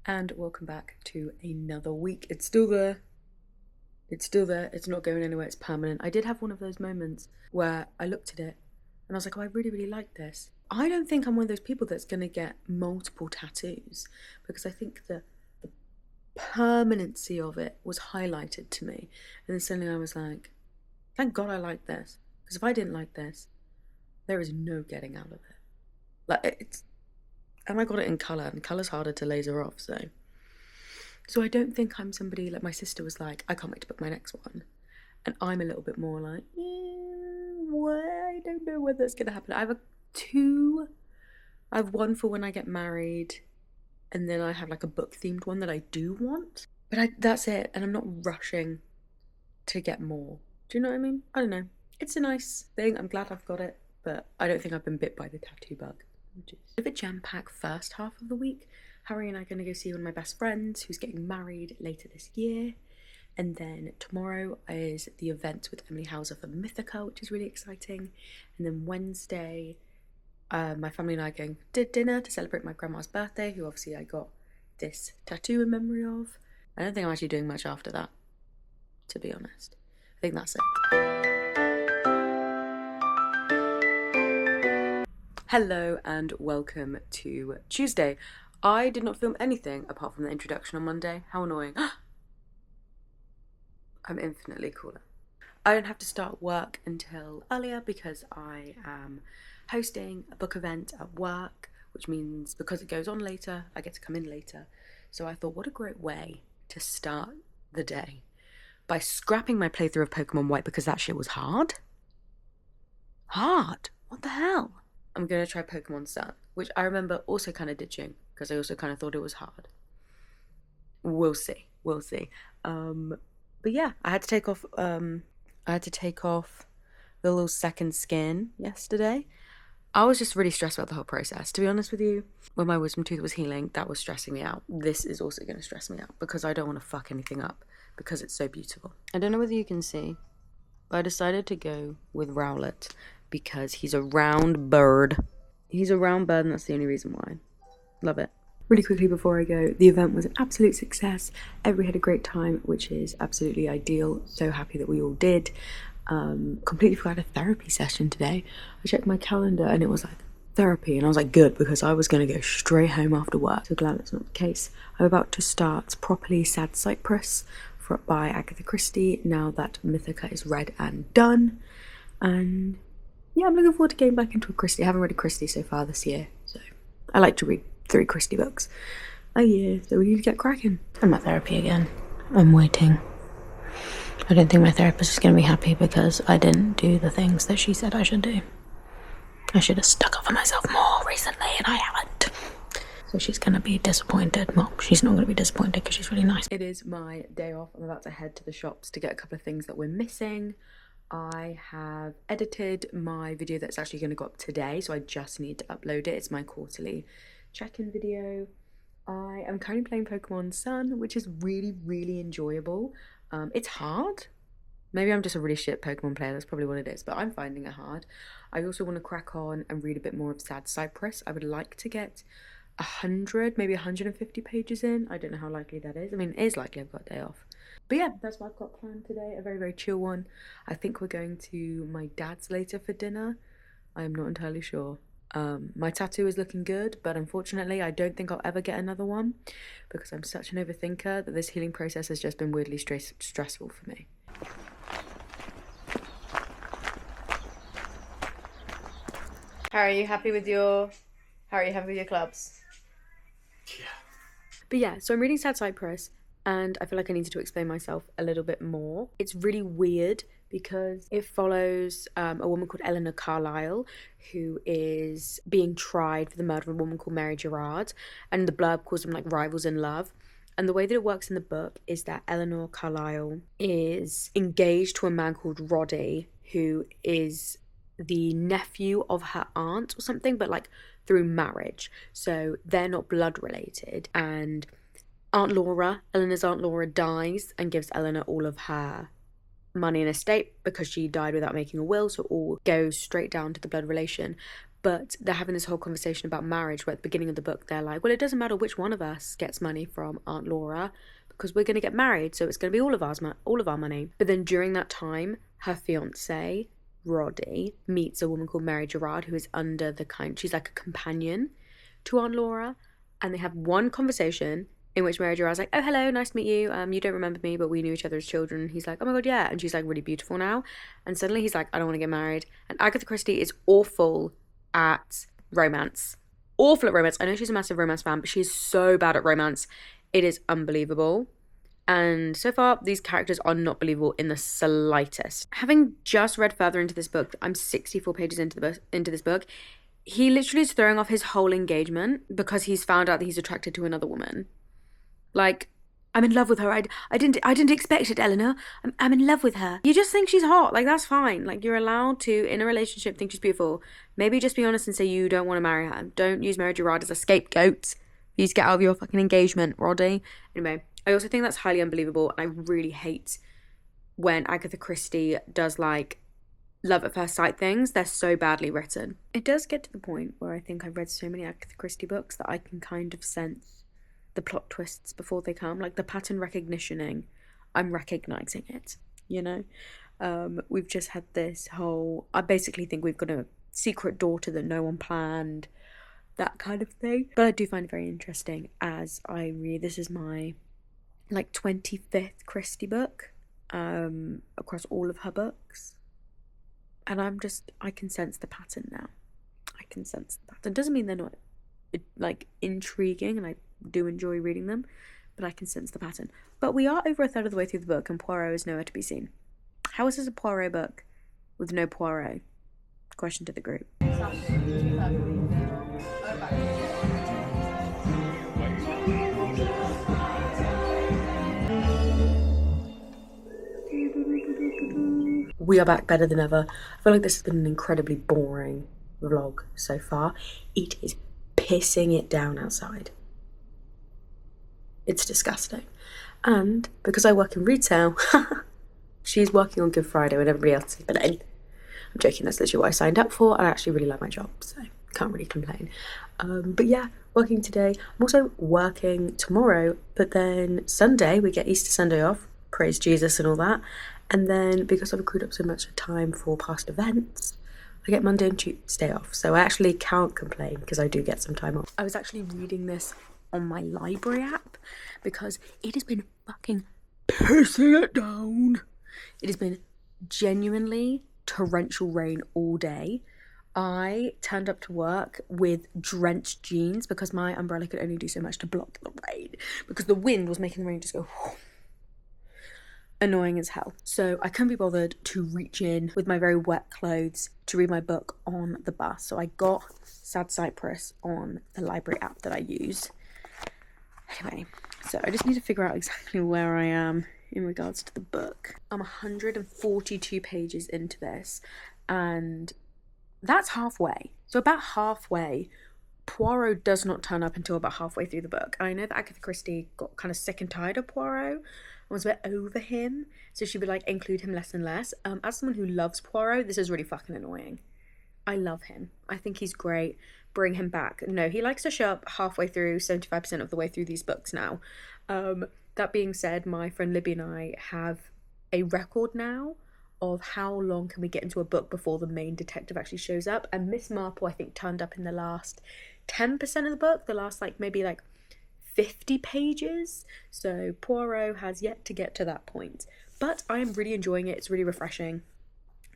And welcome back to another week. It's still there. It's not going anywhere. It's permanent. I did have one of those moments where I looked at it and I was like, oh, I really, really like this. I don't think I'm one of those people that's going to get multiple tattoos because I think the permanency of it was highlighted to me. And then suddenly I was like, thank God I like this. Because if I didn't like this, there is no getting out of it. And I got it in colour, and colour's harder to laser off, so I don't think I'm somebody, like my sister was like, I can't wait to book my next one. And I'm a little bit more like, I don't know whether it's going to happen. I have one for when I get married, and then I have like a book-themed one that I do want. But that's it, and I'm not rushing to get more. Do you know what I mean? I don't know. It's a nice thing. I'm glad I've got it, but I don't think I've been bit by the tattoo bug. Which is a bit jam-packed first half of the week. Harry and I are going to go see one of my best friends who's getting married later this year. And then tomorrow is the event with Emily Hauser for Mythica, which is really exciting. And then Wednesday, my family and I are going to dinner to celebrate my grandma's birthday, who obviously I got this tattoo in memory of. I don't think I'm actually doing much after that, to be honest. I think that's it. Hello and welcome to Tuesday. I did not film anything apart from the introduction on Monday. How annoying. I'm infinitely cooler. I don't have to start work until earlier because I am hosting a book event at work, which means because it goes on later, I get to come in later. So I thought, what a great way to start the day by scrapping my playthrough of Pokemon White because that shit was hard. Hard? What the hell? I'm going to try Pokemon Sun, which I remember also kind of ditching because I also kind of thought it was hard. We'll see. But yeah, I had to take off the little second skin yesterday. I was just really stressed about the whole process. To be honest with you, when my wisdom tooth was healing, that was stressing me out. This is also going to stress me out because I don't want to fuck anything up because it's so beautiful. I don't know whether you can see, but I decided to go with Rowlet because he's a round bird. He's a round bird, and that's the only reason why. Love it. Really quickly before I go, the event was an absolute success. Everybody had a great time, which is absolutely ideal. So happy that we all did. Completely forgot a therapy session today. I checked my calendar and it was like therapy, and I was like, good, because I was going to go straight home after work. So glad that's not the case. I'm about to start properly Sad Cypress by Agatha Christie now that Mythica is read and done. And yeah, I'm looking forward to getting back into a Christie. I haven't read a Christie so far this year, so I like to read 3 Christie books a year, so we need to get cracking. I'm at therapy again. I'm waiting. I don't think my therapist is going to be happy because I didn't do the things that she said I should do. I should have stuck up for myself more recently, and I haven't. So she's going to be disappointed. Well, she's not going to be disappointed because she's really nice. It is my day off. I'm about to head to the shops to get a couple of things that we're missing. I have edited my video that's actually going to go up today, so I just need to upload it. It's my quarterly check-in video. I am currently playing Pokemon Sun, which is really, really enjoyable. It's hard. Maybe I'm just a really shit Pokemon player, that's probably what it is, but I'm finding it hard. I also want to crack on and read a bit more of Sad Cypress. I would like to get 100, maybe 150 pages in. I don't know how likely that is. I mean, it is likely. I've got a day off. But yeah, that's what I've got planned today. A very, very chill one. I think we're going to my dad's later for dinner. I'm not entirely sure. My tattoo is looking good, but unfortunately I don't think I'll ever get another one because I'm such an overthinker that this healing process has just been weirdly stressful for me. Harry, are you happy with your clubs? Yeah. But yeah, so I'm reading Sad Cypress, and I feel like I needed to explain myself a little bit more. It's really weird because it follows a woman called Eleanor Carlisle, who is being tried for the murder of a woman called Mary Gerard, and the blurb calls them like rivals in love. And the way that it works in the book is that Eleanor Carlisle is engaged to a man called Roddy, who is the nephew of her aunt or something, but like through marriage. So they're not blood related. And Eleanor's Aunt Laura dies and gives Eleanor all of her money and estate because she died without making a will, so it all goes straight down to the blood relation. But they're having this whole conversation about marriage where at the beginning of the book they're like, well, it doesn't matter which one of us gets money from Aunt Laura because we're going to get married, so it's going to be all of our money. But then during that time, her fiance Roddy meets a woman called Mary Gerard, who is she's like a companion to Aunt Laura, and they have one conversation in which Mary Gerard's like, oh, hello, nice to meet you. You don't remember me, but we knew each other as children. And he's like, oh my God, yeah. And she's like really beautiful now. And suddenly he's like, I don't want to get married. And Agatha Christie is awful at romance. Awful at romance. I know she's a massive romance fan, but she's so bad at romance. It is unbelievable. And so far, these characters are not believable in the slightest. Having just read further into this book, I'm 64 pages into this book, he literally is throwing off his whole engagement because he's found out that he's attracted to another woman. Like, I'm in love with her. I didn't expect it, Eleanor. I'm in love with her. You just think she's hot. Like, that's fine. Like, you're allowed to, in a relationship, think she's beautiful. Maybe just be honest and say you don't want to marry her. Don't use Mary Gerard as a scapegoat. Please get out of your fucking engagement, Roddy. Anyway, I also think that's highly unbelievable, and I really hate when Agatha Christie does, like, love at first sight things. They're so badly written. It does get to the point where I think I've read so many Agatha Christie books that I can kind of sense the plot twists before they come, like the pattern recognitioning. I'm recognizing it, you know. We've just had this whole, I basically think we've got a secret daughter that no one planned, that kind of thing. But I do find it very interesting as I read. This is my like 25th Christie book across all of her books, and I can sense the pattern now. I can sense the pattern. Doesn't mean they're not like intriguing, and I do enjoy reading them, but I can sense the pattern. But we are over a third of the way through the book and Poirot is nowhere to be seen. How is this a Poirot book with no Poirot? Question to the group. We are back better than ever. I feel like this has been an incredibly boring vlog so far. It is pissing it down outside. It's disgusting. And because I work in retail, she's working on Good Friday when everybody else is in. I'm joking, that's literally what I signed up for. I actually really like my job, so can't really complain. But yeah, working today. I'm also working tomorrow, but then Sunday, we get Easter Sunday off. Praise Jesus and all that. And then because I've accrued up so much time for past events, I get Monday and Tuesday off. So I actually can't complain because I do get some time off. I was actually reading this on my library app because it has been fucking pissing it down. It has been genuinely torrential rain all day. I turned up to work with drenched jeans because my umbrella could only do so much to block the rain because the wind was making the rain just go annoying as hell. So I couldn't be bothered to reach in with my very wet clothes to read my book on the bus. So I got Sad Cypress on the library app that I use. Anyway, so I just need to figure out exactly where I am in regards to the book. I'm 142 pages into this, and that's halfway. So about halfway, Poirot does not turn up until about halfway through the book. And I know that Agatha Christie got kind of sick and tired of Poirot and was a bit over him, so she would like include him less and less. As someone who loves Poirot, this is really fucking annoying. I love him. I think he's great. Bring him back. No, he likes to show up halfway through, 75% of the way through these books now. That being said, my friend Libby and I have a record now of how long can we get into a book before the main detective actually shows up. And Miss Marple, I think, turned up in the last 10% of the book, the last maybe 50 pages. So Poirot has yet to get to that point. But I am really enjoying it. It's really refreshing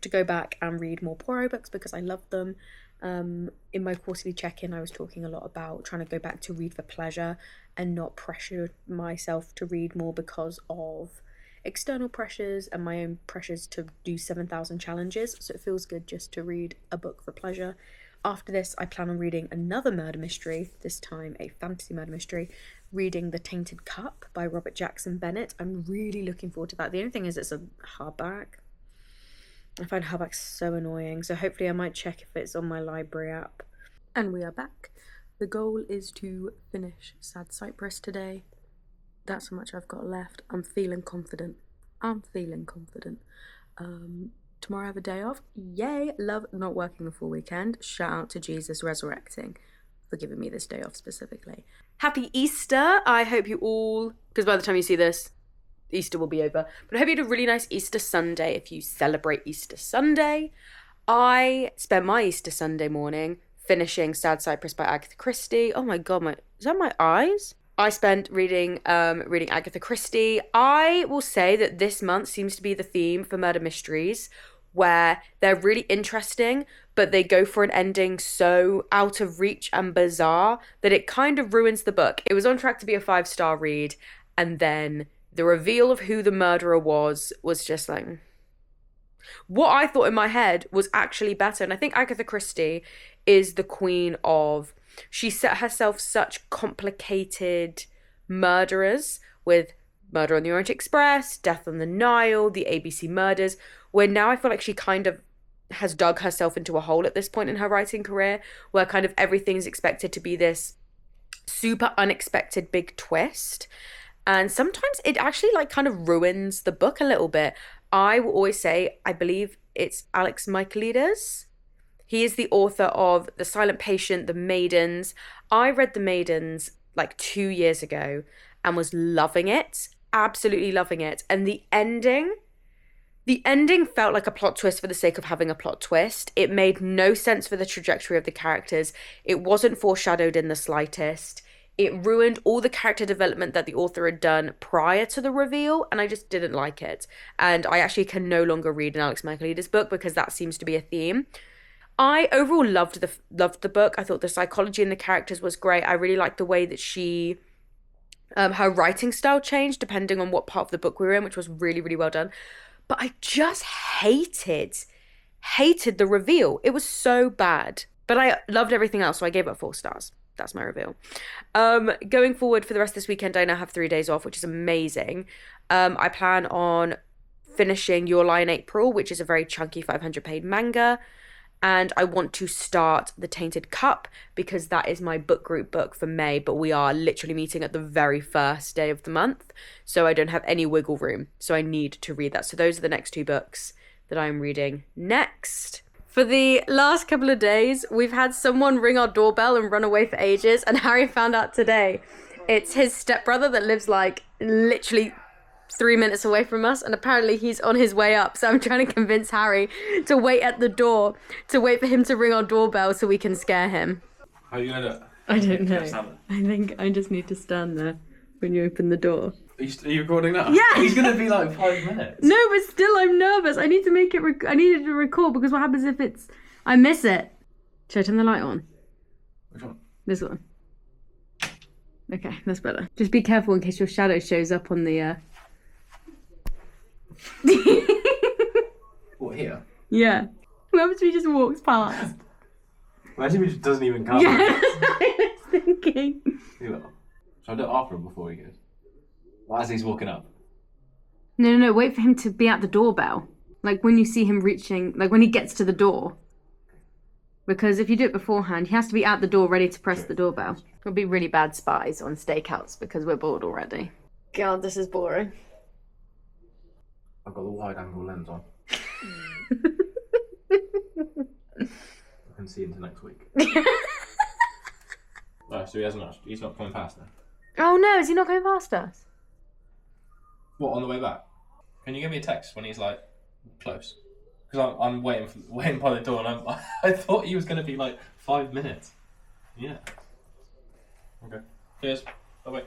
to go back and read more Poirot books because I love them. In my quarterly check-in, I was talking a lot about trying to go back to read for pleasure and not pressure myself to read more because of external pressures and my own pressures to do 7,000 challenges. So it feels good just to read a book for pleasure. After this, I plan on reading another murder mystery, this time a fantasy murder mystery, reading The Tainted Cup by Robert Jackson Bennett. I'm really looking forward to that. The only thing is it's a hardback. I find hardbacks so annoying, so hopefully I might check if it's on my library app. And we are back. The goal is to finish Sad Cypress today. That's how much I've got left. I'm feeling confident. tomorrow I have a day off. Yay, love not working the full weekend. Shout out to Jesus resurrecting for giving me this day off specifically. Happy Easter. I hope you all, because by the time you see this, Easter will be over. But I hope you had a really nice Easter Sunday if you celebrate Easter Sunday. I spent my Easter Sunday morning finishing Sad Cypress by Agatha Christie. Oh my God, is that my eyes? I spent reading Agatha Christie. I will say that this month seems to be the theme for murder mysteries, where they're really interesting, but they go for an ending so out of reach and bizarre that it kind of ruins the book. It was on track to be a 5-star read, and then the reveal of who the murderer was just like... What I thought in my head was actually better, and I think Agatha Christie is the queen of... She set herself such complicated murderers with Murder on the Orient Express, Death on the Nile, the ABC murders, where now I feel like she kind of has dug herself into a hole at this point in her writing career, where kind of everything's expected to be this super unexpected big twist. And sometimes it actually like kind of ruins the book a little bit. I will always say, I believe it's Alex Michaelides. He is the author of The Silent Patient, The Maidens. I read The Maidens like 2 years ago and was loving it, absolutely loving it. And the ending felt like a plot twist for the sake of having a plot twist. It made no sense for the trajectory of the characters. It wasn't foreshadowed in the slightest. It ruined all the character development that the author had done prior to the reveal, and I just didn't like it. And I actually can no longer read an Alex Michaelides book because that seems to be a theme. I overall loved the book. I thought the psychology in the characters was great. I really liked the way that she... her writing style changed depending on what part of the book we were in, which was really, really well done. But I just hated the reveal. It was so bad. But I loved everything else, so I gave it 4 stars. That's my reveal. Going forward for the rest of this weekend, I now have 3 days off, which is amazing. I plan on finishing Your Lie in April, which is a very chunky 500-page manga. And I want to start The Tainted Cup because that is my book group book for May, but we are literally meeting at the very first day of the month, so I don't have any wiggle room, so I need to read that. So those are the next 2 books that I'm reading next. For the last couple of days, we've had someone ring our doorbell and run away for ages, and Harry found out today. It's his stepbrother that lives like literally 3 minutes away from us, and apparently he's on his way up, so I'm trying to convince Harry to wait at the door, to wait for him to ring our doorbell so we can scare him. How are you gonna do it? I don't know. I think I just need to stand there when you open the door. Are you recording now? Yeah! He's gonna be like 5 minutes. No, but still I'm nervous. I need to make it, I needed to record because what happens if I miss it? Should I turn the light on? Which one? This one. Okay, that's better. Just be careful in case your shadow shows up on the, What, here? Yeah. What happens if he just walks past? Imagine if he just doesn't even come. Yeah, that's what I was thinking. He will. Shall I do it after him before he goes? Well, as he's walking up. No, wait for him to be at the doorbell. Like when you see him reaching, like when he gets to the door. Because if you do it beforehand, he has to be at the door ready to press the doorbell. We'll be really bad spies on stakeouts because we're bored already. God, this is boring. I've got the wide angle lens on. I can see into next week. Oh, so he's not coming past her. Oh no, is he not going past us? What, on the way back? Can you give me a text when he's like close? Because I'm waiting by the door, and I thought he was going to be like 5 minutes. Yeah. Okay. Cheers. Bye bye.